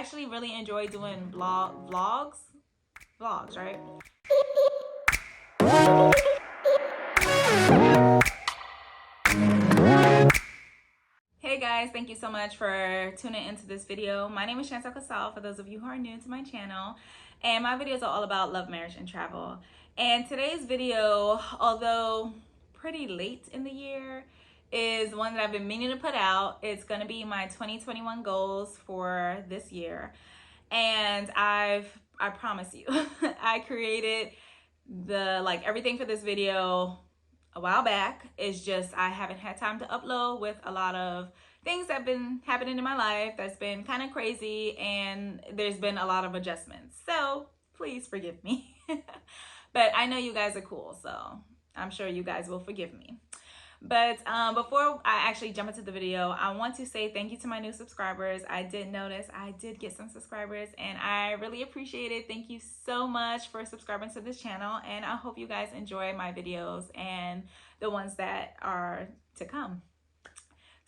actually really enjoy doing vlogs, right? Hey guys, thank you so much for tuning into this video. My name is Chantal Casal, for those of you who are new to my channel, and my videos are all about love, marriage, and travel. And today's video, although pretty late in the year, is one that I've been meaning to put out. It's going to be my 2021 goals for this year. And I promise you, I created everything for this video a while back. It's just I haven't had time to upload with a lot of things that have been happening in my life that's been kind of crazy, and there's been a lot of adjustments. So please forgive me. But I know you guys are cool, so I'm sure you guys will forgive me. But before I actually jump into the video, I want to say thank you to my new subscribers. I did notice I did get some subscribers, and I really appreciate it. Thank you so much for subscribing to this channel, and I hope you guys enjoy my videos and the ones that are to come.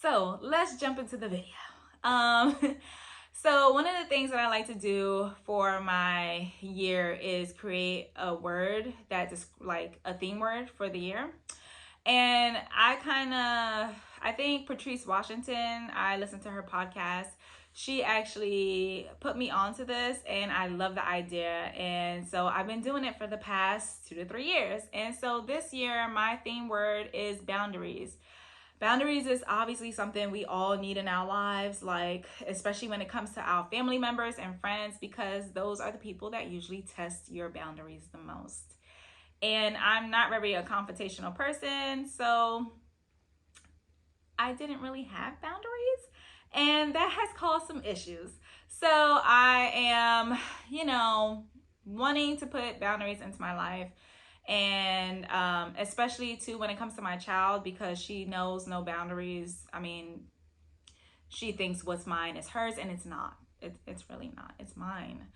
So let's jump into the video. So one of the things that I like to do for my year is create a word that is like a theme word for the year. And I think Patrice Washington, I listened to her podcast. She actually put me onto this, and I love the idea. And so I've been doing it for the past 2 to 3 years. And so this year, my theme word is boundaries. Boundaries is obviously something we all need in our lives, like especially when it comes to our family members and friends, because those are the people that usually test your boundaries the most. And I'm not very a confrontational person, so I didn't really have boundaries, and that has caused some issues. So I am, wanting to put boundaries into my life, and especially too when it comes to my child, because she knows no boundaries. I mean, she thinks what's mine is hers, and it's not. It's really not. It's mine.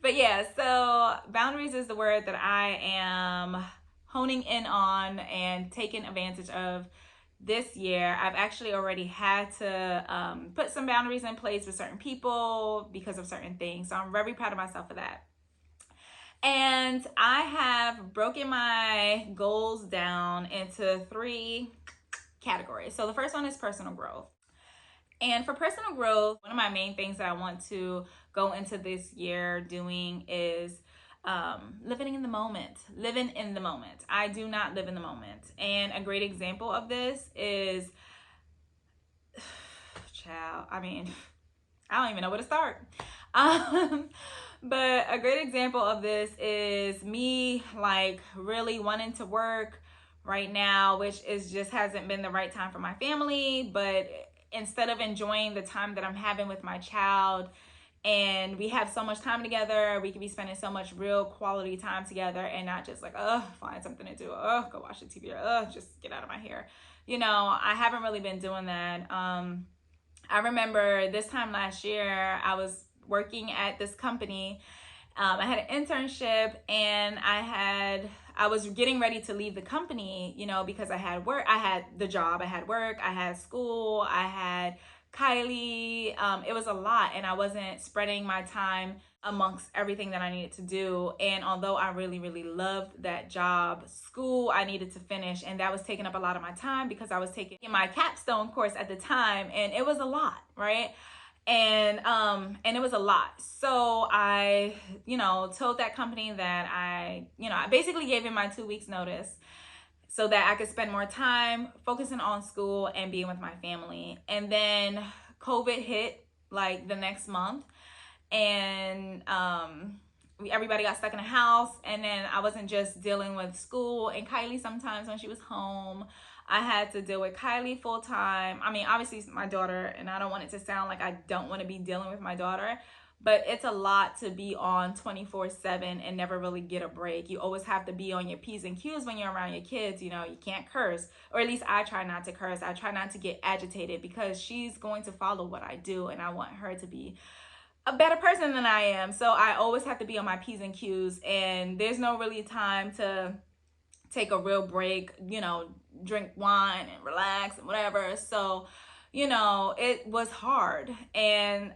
But yeah, so boundaries is the word that I am honing in on and taking advantage of this year. I've actually already had to put some boundaries in place with certain people because of certain things. So I'm very proud of myself for that. And I have broken my goals down into 3 categories. So the first one is personal growth. And for personal growth, one of my main things that I want to go into this year doing is living in the moment. I do not live in the moment. And a great example of this is, I don't even know where to start. But a great example of this is me really wanting to work right now, which is just hasn't been the right time for my family. But instead of enjoying the time that I'm having with my child, and we have so much time together, we could be spending so much real quality time together, and not just find something to do, go watch the TV, or just get out of my hair. I haven't really been doing that. I remember this time last year, I was working at this company. I had an internship, and I was getting ready to leave the company, because I had work. I had the job, I had work, I had school, I had Kylie. It was a lot, and I wasn't spreading my time amongst everything that I needed to do. And although I really, really loved that job, school I needed to finish, and that was taking up a lot of my time because I was taking my capstone course at the time, and it was a lot, right? And it was a lot. So I, told that company that I basically gave him my 2 weeks notice so that I could spend more time focusing on school and being with my family. And then COVID hit the next month, and everybody got stuck in the house. And then I wasn't just dealing with school and Kylie sometimes when she was home. I had to deal with Kylie full time. Obviously it's my daughter, and I don't want it to sound like I don't want to be dealing with my daughter, but it's a lot to be on 24/7 and never really get a break. You always have to be on your P's and Q's when you're around your kids. You can't curse, or at least I try not to curse. I try not to get agitated because she's going to follow what I do, and I want her to be a better person than I am. So I always have to be on my P's and Q's, and there's no really time to take a real break, drink wine and relax and whatever. So you know, it was hard. And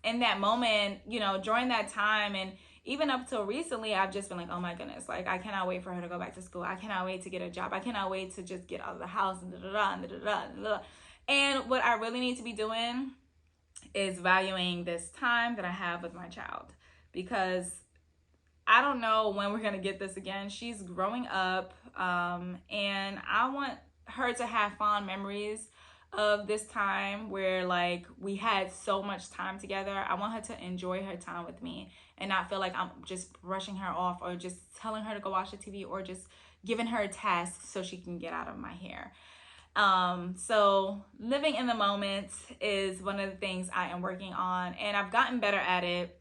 in that moment, you know, during that time, and even up till recently, I've just been like, oh my goodness, like I cannot wait for her to go back to school. I cannot wait to get a job. I cannot wait to just get out of the house and da-da-da. And what I really need to be doing is valuing this time that I have with my child, because I don't know when we're gonna get this again. She's growing up, and I want her to have fond memories of this time where like we had so much time together. I want her to enjoy her time with me and not feel like I'm just brushing her off or just telling her to go watch the TV or just giving her tasks so she can get out of my hair. So living in the moment is one of the things I am working on, and I've gotten better at it.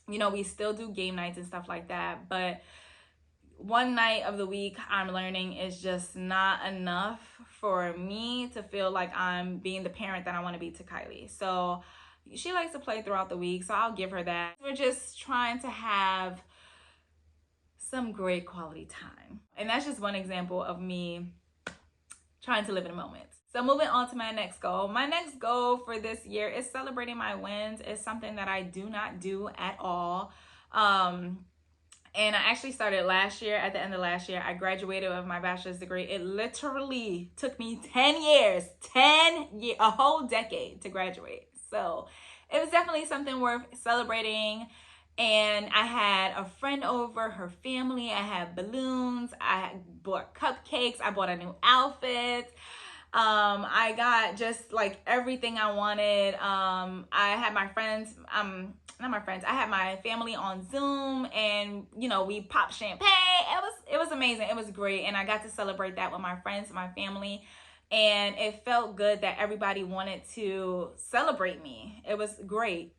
You know, we still do game nights and stuff like that, but one night of the week I'm learning is just not enough for me to feel like I'm being the parent that I want to be to Kylie. So she likes to play throughout the week, so I'll give her that. We're just trying to have some great quality time. And that's just one example of me trying to live in the moment. So moving on to my next goal. My next goal for this year is celebrating my wins. It's something that I do not do at all. And I actually started last year. At the end of last year, I graduated with my bachelor's degree. It literally took me 10 years, a whole decade to graduate. So it was definitely something worth celebrating. And I had a friend over, her family. I had balloons. I bought cupcakes. I bought a new outfit. I got just like everything I wanted. I had my friends, not my friends, I had my family on Zoom, and you know, we popped champagne. It was amazing. It was great. And I got to celebrate that with my friends and my family. And it felt good that everybody wanted to celebrate me. It was great.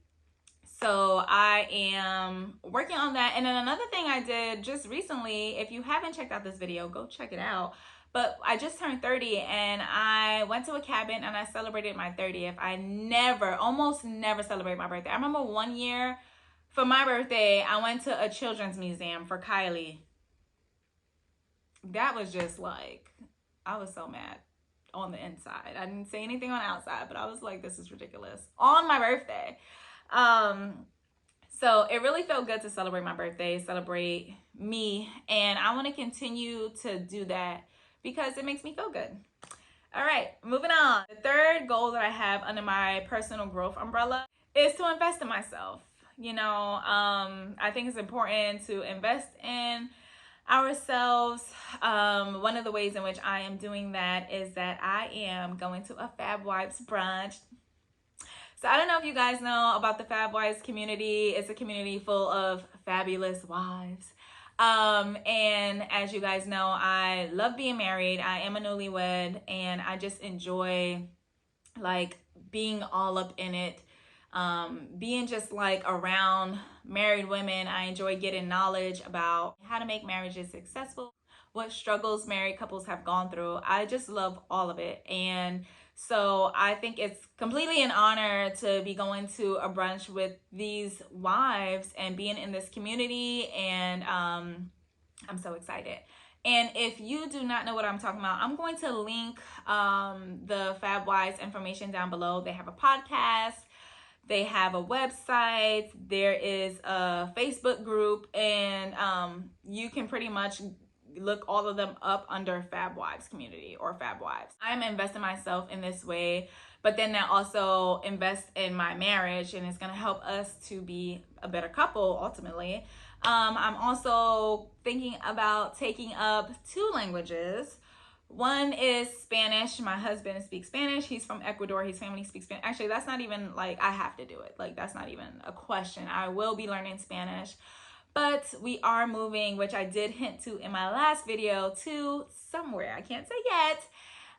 So I am working on that. And then another thing I did just recently, if you haven't checked out this video, go check it out. But I just turned 30 and I went to a cabin and I celebrated my 30th. I almost never celebrate my birthday. I remember one year for my birthday, I went to a children's museum for Kylie. That was just like, I was so mad on the inside. I didn't say anything on the outside, but I was like, this is ridiculous on my birthday. So it really felt good to celebrate my birthday, celebrate me, and I want to continue to do that because it makes me feel good. All right, moving on. The third goal that I have under my personal growth umbrella is to invest in myself. You know, I think it's important to invest in ourselves. One of the ways in which I am doing that is that I am going to a Fab Wives brunch. So I don't know if you guys know about the Fab Wives community. It's a community full of fabulous wives. And as you guys know, I love being married. I am a newlywed and I just enjoy like being all up in it. Being just like around married women. I enjoy getting knowledge about how to make marriages successful, what struggles married couples have gone through. I just love all of it. And so I think it's completely an honor to be going to a brunch with these wives and being in this community. And I'm so excited. And if you do not know what I'm talking about, I'm going to link the Fab Wives information down below. They have a podcast. They have a website. There is a Facebook group. And you can pretty much look all of them up under Fab Wives community or Fab Wives. I'm investing myself in this way, but then that also invests in my marriage, and it's going to help us to be a better couple ultimately. I'm also thinking about taking up 2 languages. One is Spanish. My husband speaks Spanish. He's from Ecuador. His family speaks Spanish. Actually, that's not even like I have to do it. Like that's not even a question. I will be learning Spanish. But we are moving, which I did hint to in my last video, to somewhere. I can't say yet.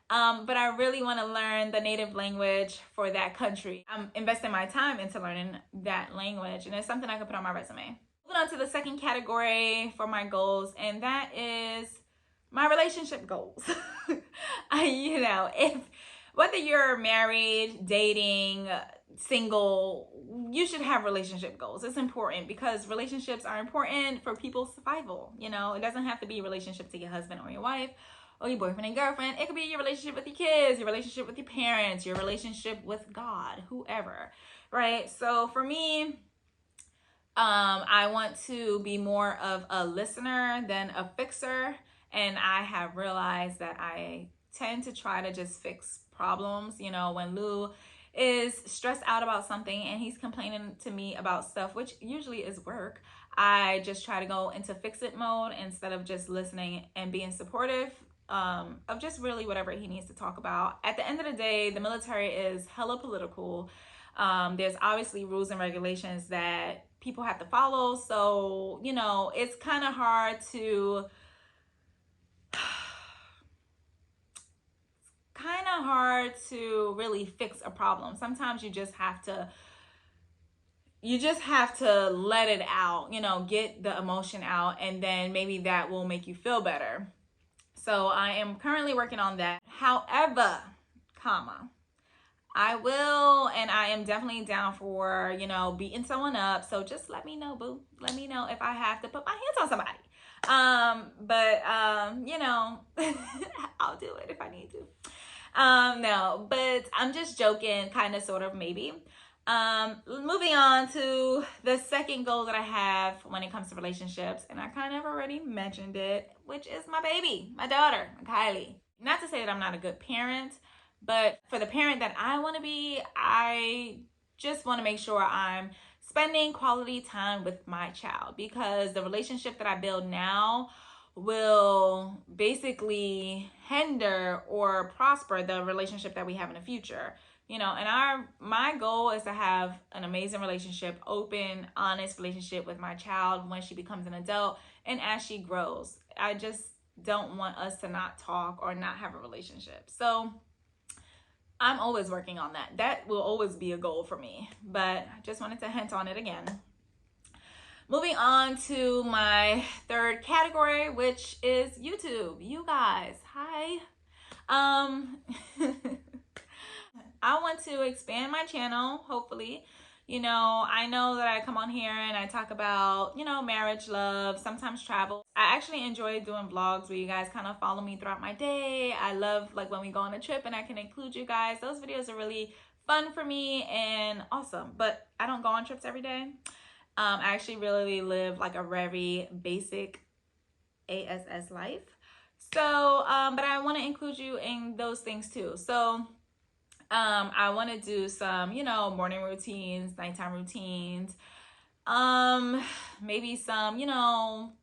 But I really want to learn the native language for that country. I'm investing my time into learning that language, and it's something I can put on my resume. Moving on to the second category for my goals, and that is my relationship goals. You know, whether you're married, dating, single, you should have relationship goals. It's important because relationships are important for people's survival. You know, it doesn't have to be a relationship to your husband or your wife, or your boyfriend and girlfriend. It could be your relationship with your kids, your relationship with your parents, your relationship with God, whoever, right? So for me, I want to be more of a listener than a fixer. And I have realized that I tend to try to just fix problems. You know, when Lou is stressed out about something and he's complaining to me about stuff, which usually is work, I just try to go into fix it mode instead of just listening and being supportive of just really whatever he needs to talk about. At the end of the day, the military is hella political. There's obviously rules and regulations that people have to follow. So, you know, it's kind of hard to really fix a problem. Sometimes you just have to let it out, you know, get the emotion out, and then maybe that will make you feel better. So I am currently working on that. However, I will, and I am definitely down for, you know, beating someone up. So just let me know, boo. Let me know if I have to put my hands on somebody. You know, I'll do it if I need to. No, but I'm just joking, kind of, sort of, maybe. Moving on to the second goal that I have when it comes to relationships, and I kind of already mentioned it, which is my baby, my daughter, Kylie. Not to say that I'm not a good parent, but for the parent that I want to be, I just want to make sure I'm spending quality time with my child, because the relationship that I build now will basically hinder or prosper the relationship that we have in the future. You know, and my goal is to have an amazing relationship, open, honest relationship with my child when she becomes an adult and as she grows. I just don't want us to not talk or not have a relationship. So I'm always working on that. That will always be a goal for me, but I just wanted to hint on it again. Moving on to my third category, which is YouTube. You guys, hi. I want to expand my channel, hopefully. You know, I know that I come on here and I talk about, you know, marriage, love, sometimes travel. I actually enjoy doing vlogs where you guys kind of follow me throughout my day. I love, like, when we go on a trip and I can include you guys. Those videos are really fun for me and awesome. But I don't go on trips every day. I actually really live like a very basic ASS life. So, but I want to include you in those things too. So, I want to do some, you know, morning routines, nighttime routines, maybe some, you know,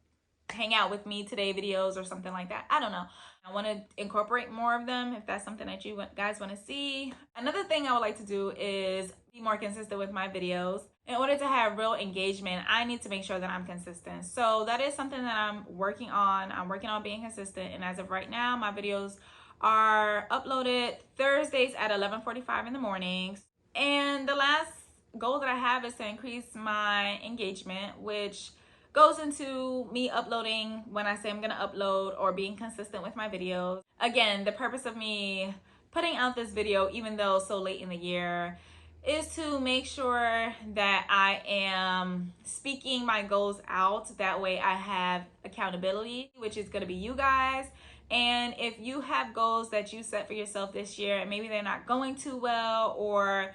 hang out with me today videos or something like that. I don't know. I want to incorporate more of them if that's something that you guys want to see. Another thing I would like to do is be more consistent with my videos. In order to have real engagement, I need to make sure that I'm consistent. So that is something that I'm working on. I'm working on being consistent. And as of right now, my videos are uploaded Thursdays at 11:45 in the mornings. And the last goal that I have is to increase my engagement, which goes into me uploading when I say I'm gonna upload, or being consistent with my videos. Again, the purpose of me putting out this video, even though so late in the year, is to make sure that I am speaking my goals out. That way I have accountability, which is gonna be you guys. And if you have goals that you set for yourself this year and maybe they're not going too well, or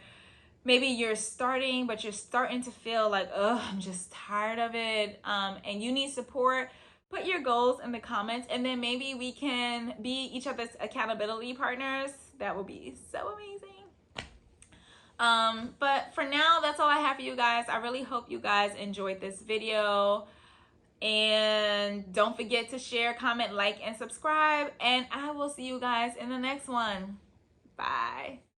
maybe you're starting, but you're starting to feel like, oh, I'm just tired of it, and you need support, put your goals in the comments, and then maybe we can be each other's accountability partners. That would be so amazing. But for now, that's all I have for you guys. I really hope you guys enjoyed this video. And don't forget to share, comment, like, and subscribe. And I will see you guys in the next one. Bye.